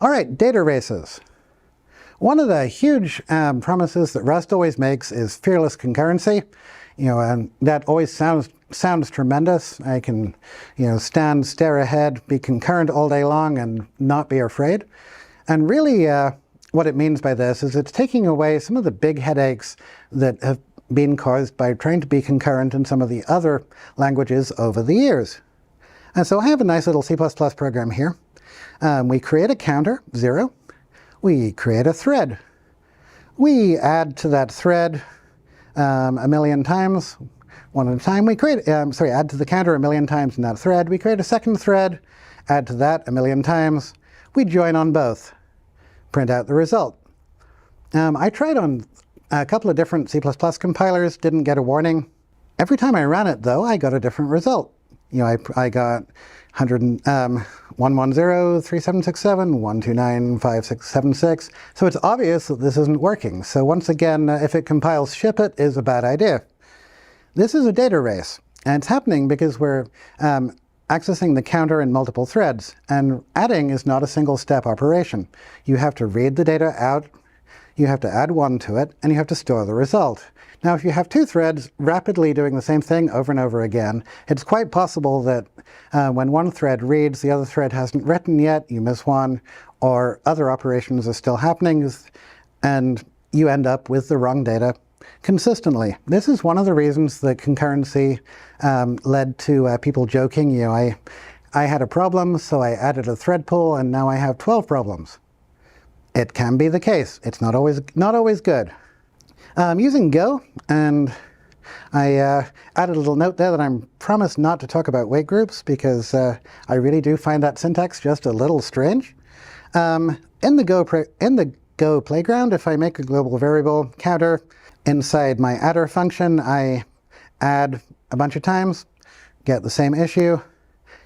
All right, data races. One of the huge promises that Rust always makes is fearless concurrency. And that always sounds tremendous. I can, stare ahead, be concurrent all day long and not be afraid. And really what it means by this is it's taking away some of the big headaches that have been caused by trying to be concurrent in some of the other languages over the years. And so I have a nice little C++ program here. We create a counter, 0. We create a thread. We add to that thread a million times, one at a time. We create, add to the counter a million times in that thread. We create a second thread, add to that a million times. We join on both, print out the result. I tried on a couple of different C++ compilers, didn't get a warning. Every time I ran it, though, I got a different result. I got 110, 3767, 129, 5676. So it's obvious that this isn't working. So once again, if it compiles ship it is a bad idea. This is a data race, and it's happening because we're accessing the counter in multiple threads, and adding is not a single step operation. You have to read the data out, you have to add 1 to it, and you have to store the result. Now, if you have 2 threads rapidly doing the same thing over and over again, it's quite possible that when one thread reads, the other thread hasn't written yet, you miss one, or other operations are still happening, and you end up with the wrong data consistently. This is one of the reasons that concurrency led to people joking, I had a problem, so I added a thread pool, and now I have 12 problems. It can be the case. It's not always good. Using Go, and I added a little note there that I'm promised not to talk about weight groups because I really do find that syntax just a little strange. In the Go playground, if I make a global variable counter inside my adder function, I add a bunch of times, get the same issue.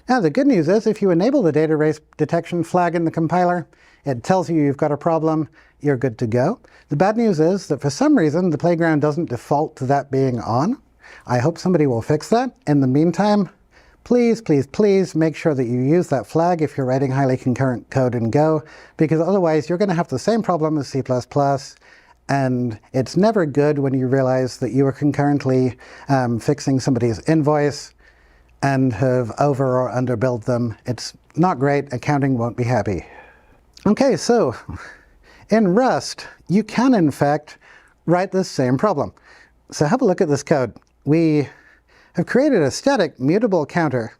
Now the good news is if you enable the data race detection flag in the compiler, it tells you you've got a problem, you're good to go. The bad news is that for some reason the playground doesn't default to that being on. I hope somebody will fix that. In the meantime, please, please, please make sure that you use that flag if you're writing highly concurrent code in Go, because otherwise you're going to have the same problem as C++, and it's never good when you realize that you are concurrently fixing somebody's invoice and have over or underbilled them. It's not great. Accounting won't be happy. Okay, so in Rust, you can in fact write this same problem. So have a look at this code. We have created a static mutable counter,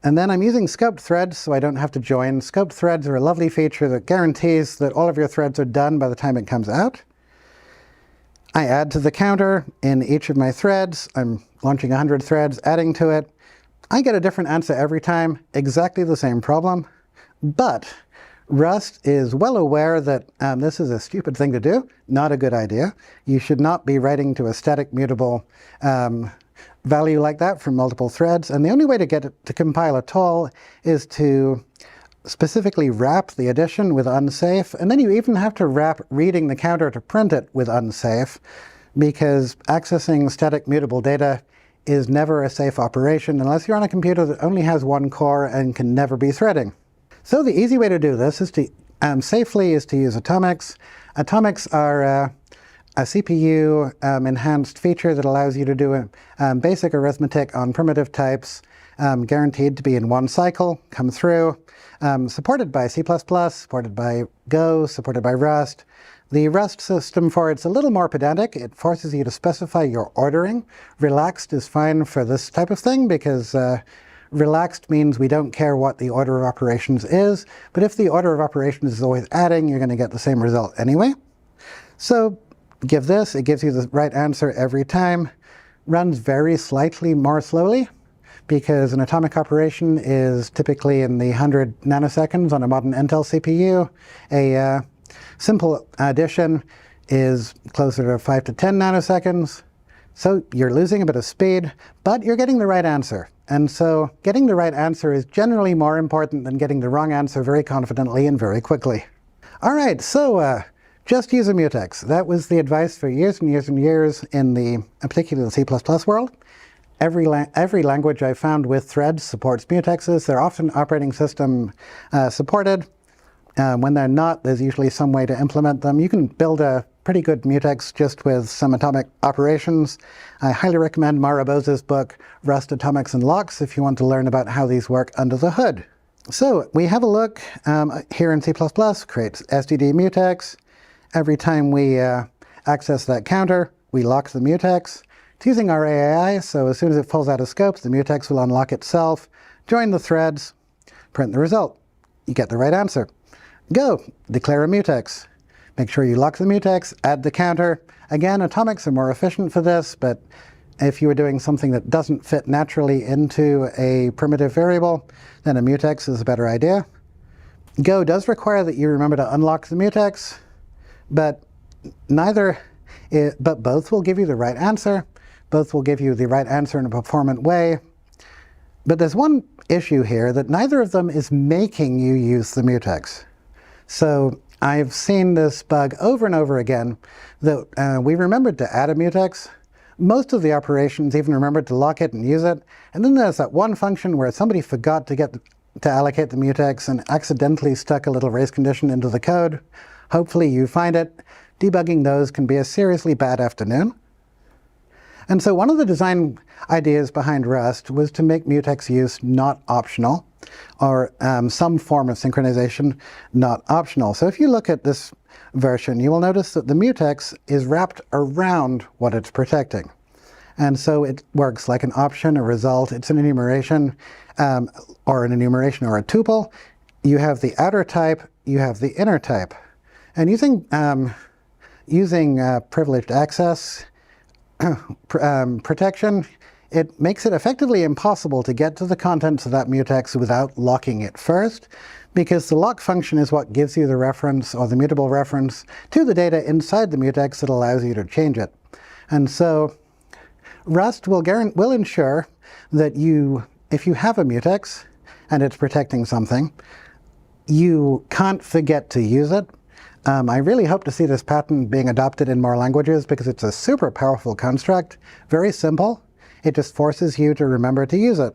and then I'm using scoped threads so I don't have to join. Scoped threads are a lovely feature that guarantees that all of your threads are done by the time it comes out. I add to the counter in each of my threads. I'm launching 100 threads, adding to it. I get a different answer every time, exactly the same problem, but Rust is well aware that this is a stupid thing to do, not a good idea. You should not be writing to a static mutable value like that from multiple threads, and the only way to get it to compile at all is to specifically wrap the addition with unsafe, and then you even have to wrap reading the counter to print it with unsafe, because accessing static mutable data is never a safe operation unless you're on a computer that only has 1 core and can never be threading. So the easy way to do this is to safely is to use atomics. Atomics are a CPU enhanced feature that allows you to do basic arithmetic on primitive types, guaranteed to be in 1 cycle, come through, supported by C++, supported by Go, supported by Rust. The Rust system for it's a little more pedantic. It forces you to specify your ordering. Relaxed is fine for this type of thing because relaxed means we don't care what the order of operations is, but if the order of operations is always adding, you're going to get the same result anyway. So give this, it gives you the right answer every time. Runs very slightly more slowly because an atomic operation is typically in the 100 nanoseconds on a modern Intel CPU. A simple addition is closer to 5 to 10 nanoseconds. So you're losing a bit of speed, but you're getting the right answer. And so getting the right answer is generally more important than getting the wrong answer very confidently and very quickly. All right, so just use a mutex. That was the advice for years and years and years in particularly the C++ world. Every language I've found with threads supports mutexes. They're often operating system supported. When they're not, there's usually some way to implement them. You can build a pretty good mutex just with some atomic operations. I highly recommend Mara Bose's book, Rust, Atomics, and Locks, if you want to learn about how these work under the hood. So we have a look here in C++, creates std mutex. Every time we access that counter, we lock the mutex. It's using our AAI, so as soon as it falls out of scope, the mutex will unlock itself, join the threads, print the result. You get the right answer. Go, declare a mutex. Make sure you lock the mutex, add the counter. Again, atomics are more efficient for this, but if you were doing something that doesn't fit naturally into a primitive variable, then a mutex is a better idea. Go does require that you remember to unlock the mutex, but both will give you the right answer. Both will give you the right answer in a performant way. But there's one issue here, that neither of them is making you use the mutex. So I've seen this bug over and over again, that we remembered to add a mutex. Most of the operations even remembered to lock it and use it. And then there's that one function where somebody forgot to allocate the mutex and accidentally stuck a little race condition into the code. Hopefully you find it. Debugging those can be a seriously bad afternoon. And so one of the design ideas behind Rust was to make mutex use not optional, or some form of synchronization not optional. So if you look at this version, you will notice that the mutex is wrapped around what it's protecting. And so it works like an option, a result. It's an enumeration, or an enumeration or a tuple. You have the outer type, you have the inner type. And using privileged access protection, it makes it effectively impossible to get to the contents of that mutex without locking it first, because the lock function is what gives you the reference, or the mutable reference, to the data inside the mutex that allows you to change it. And so Rust will ensure that if you have a mutex and it's protecting something, you can't forget to use it. I really hope to see this pattern being adopted in more languages, because it's a super powerful construct, very simple. It just forces you to remember to use it.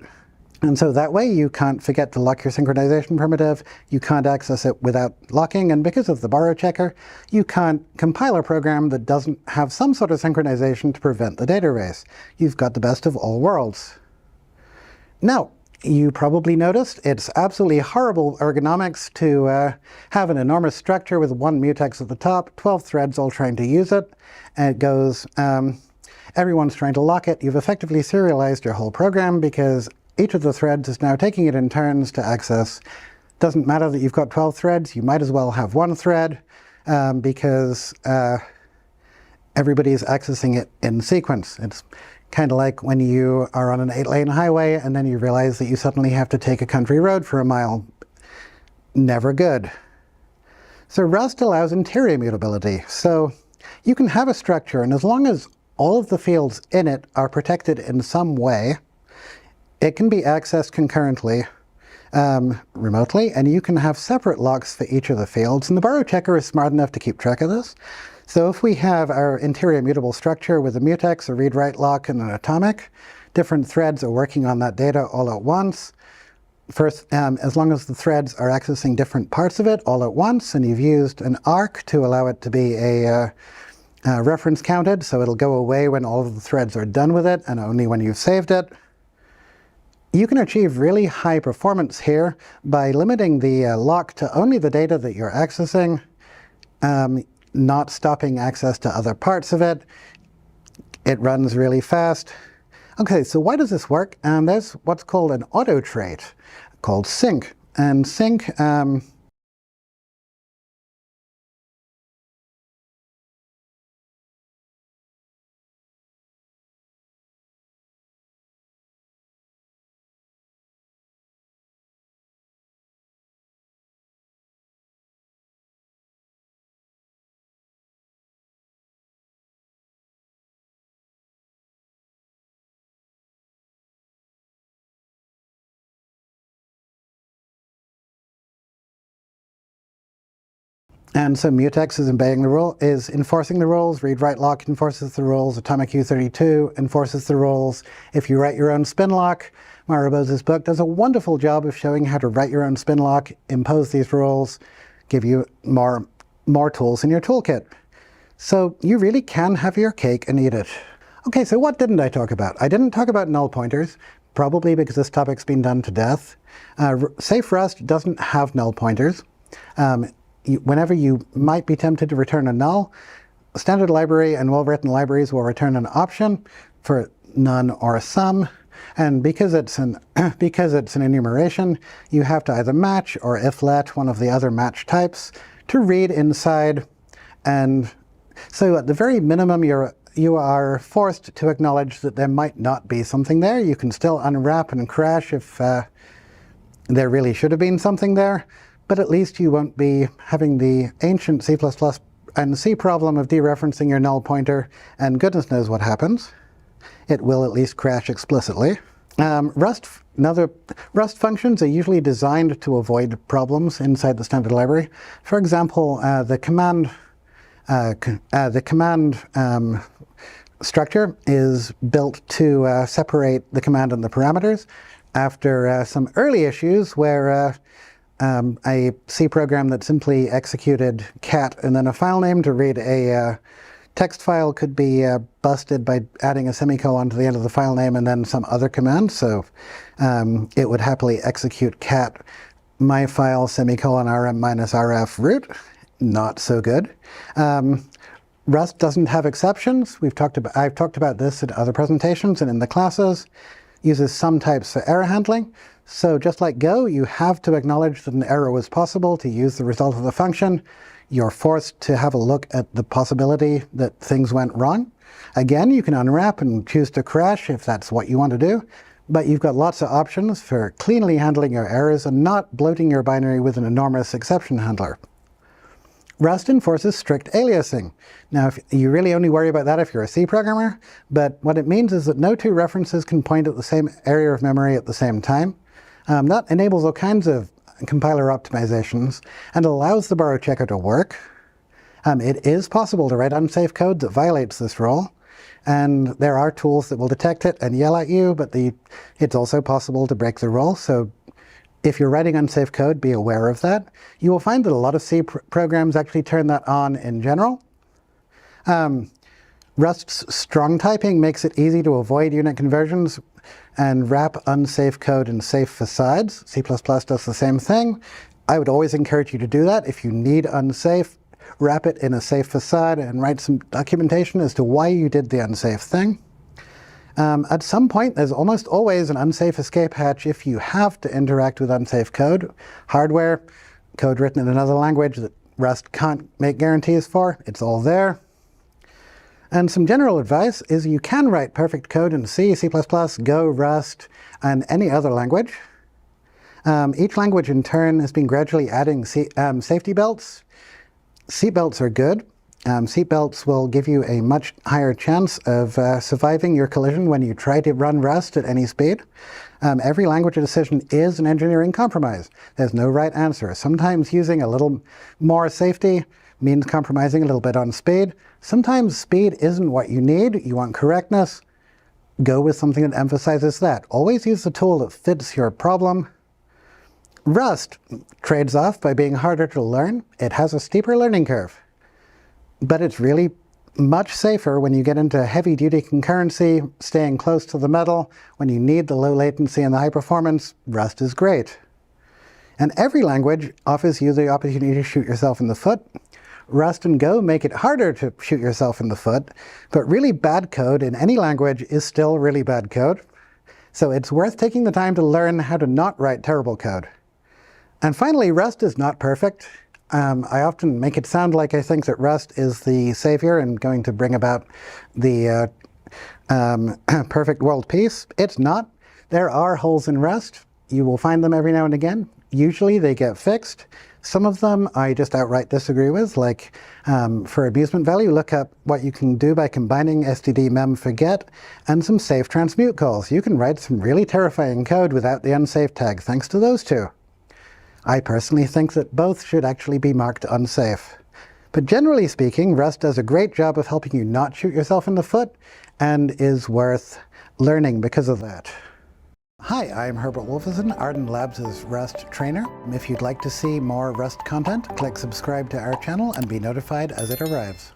And so that way you can't forget to lock your synchronization primitive, you can't access it without locking, and because of the borrow checker, you can't compile a program that doesn't have some sort of synchronization to prevent the data race. You've got the best of all worlds. Now, you probably noticed it's absolutely horrible ergonomics to have an enormous structure with one mutex at the top, 12 threads all trying to use it, and it goes, everyone's trying to lock it. You've effectively serialized your whole program, because each of the threads is now taking it in turns to access. Doesn't matter that you've got 12 threads, you might as well have one thread, because everybody's accessing it in sequence. It's kind of like when you are on an 8-lane highway and then you realize that you suddenly have to take a country road for a mile. Never good. So Rust allows interior mutability. So you can have a structure, and as long as all of the fields in it are protected in some way, it can be accessed concurrently, remotely, and you can have separate locks for each of the fields. And the borrow checker is smart enough to keep track of this. So if we have our interior mutable structure with a mutex, a read-write lock, and an atomic, different threads are working on that data all at once. First, as long as the threads are accessing different parts of it all at once, and you've used an arc to allow it to be a reference counted, so it'll go away when all of the threads are done with it, and only when you've saved it. You can achieve really high performance here by limiting the lock to only the data that you're accessing, not stopping access to other parts of it. It runs really fast. Okay, so why does this work? There's what's called an auto trait called sync. And sync And so mutex is embedding the rule, is enforcing the rules. Read-write lock enforces the rules. Atomic U32 enforces the rules. If you write your own spin lock, Mara Bose's book does a wonderful job of showing how to write your own spin lock, impose these rules, give you more tools in your toolkit. So you really can have your cake and eat it. Okay, so what didn't I talk about? I didn't talk about null pointers, probably because this topic's been done to death. Safe Rust doesn't have null pointers. Whenever you might be tempted to return a null, standard library and well-written libraries will return an option for none or some. And because it's an enumeration, you have to either match or if-let one of the other match types to read inside. And so at the very minimum, you are forced to acknowledge that there might not be something there. You can still unwrap and crash if there really should have been something there, but at least you won't be having the ancient C++ and C problem of dereferencing your null pointer, and goodness knows what happens. It will at least crash explicitly. Rust functions are usually designed to avoid problems inside the standard library. For example, the command structure is built to separate the command and the parameters after some early issues where a C program that simply executed cat and then a file name to read a text file could be busted by adding a semicolon to the end of the file name and then some other command. So it would happily execute cat myfile semicolon rm minus rf root. Not so good. Rust doesn't have exceptions. I've talked about this in other presentations and in the classes. Uses some types for error handling. So just like Go, you have to acknowledge that an error was possible to use the result of the function. You're forced to have a look at the possibility that things went wrong. Again, you can unwrap and choose to crash if that's what you want to do, but you've got lots of options for cleanly handling your errors and not bloating your binary with an enormous exception handler. Rust enforces strict aliasing. Now, you really only worry about that if you're a C programmer, but what it means is that no two references can point at the same area of memory at the same time. That enables all kinds of compiler optimizations and allows the borrow checker to work. It is possible to write unsafe code that violates this rule, and there are tools that will detect it and yell at you, but it's also possible to break the rule. So if you're writing unsafe code, be aware of that. You will find that a lot of C programs actually turn that on in general. Rust's strong typing makes it easy to avoid unit conversions and wrap unsafe code in safe facades. C++ does the same thing. I would always encourage you to do that. If you need unsafe, wrap it in a safe facade and write some documentation as to why you did the unsafe thing. At some point, there's almost always an unsafe escape hatch if you have to interact with unsafe code. Hardware, code written in another language that Rust can't make guarantees for, it's all there. And some general advice is you can write perfect code in C, C++, Go, Rust, and any other language. Each language in turn has been gradually adding safety belts. Seatbelts are good. Seatbelts will give you a much higher chance of surviving your collision when you try to run Rust at any speed. Every language decision is an engineering compromise. There's no right answer. Sometimes using a little more safety means compromising a little bit on speed. Sometimes speed isn't what you need. You want correctness. Go with something that emphasizes that. Always use the tool that fits your problem. Rust trades off by being harder to learn. It has a steeper learning curve. But it's really much safer when you get into heavy-duty concurrency, staying close to the metal. When you need the low latency and the high performance, Rust is great. And every language offers you the opportunity to shoot yourself in the foot. Rust and Go make it harder to shoot yourself in the foot, but really bad code in any language is still really bad code. So it's worth taking the time to learn how to not write terrible code. And finally, Rust is not perfect. I often make it sound like I think that Rust is the savior and going to bring about the perfect world peace. It's not. There are holes in Rust. You will find them every now and again. Usually they get fixed. Some of them I just outright disagree with, like for amusement value, look up what you can do by combining std mem forget and some safe transmute calls. You can write some really terrifying code without the unsafe tag, thanks to those two. I personally think that both should actually be marked unsafe. But generally speaking, Rust does a great job of helping you not shoot yourself in the foot and is worth learning because of that. Hi, I'm Herbert Wolfison, Arden Labs' Rust trainer. If you'd like to see more Rust content, click subscribe to our channel and be notified as it arrives.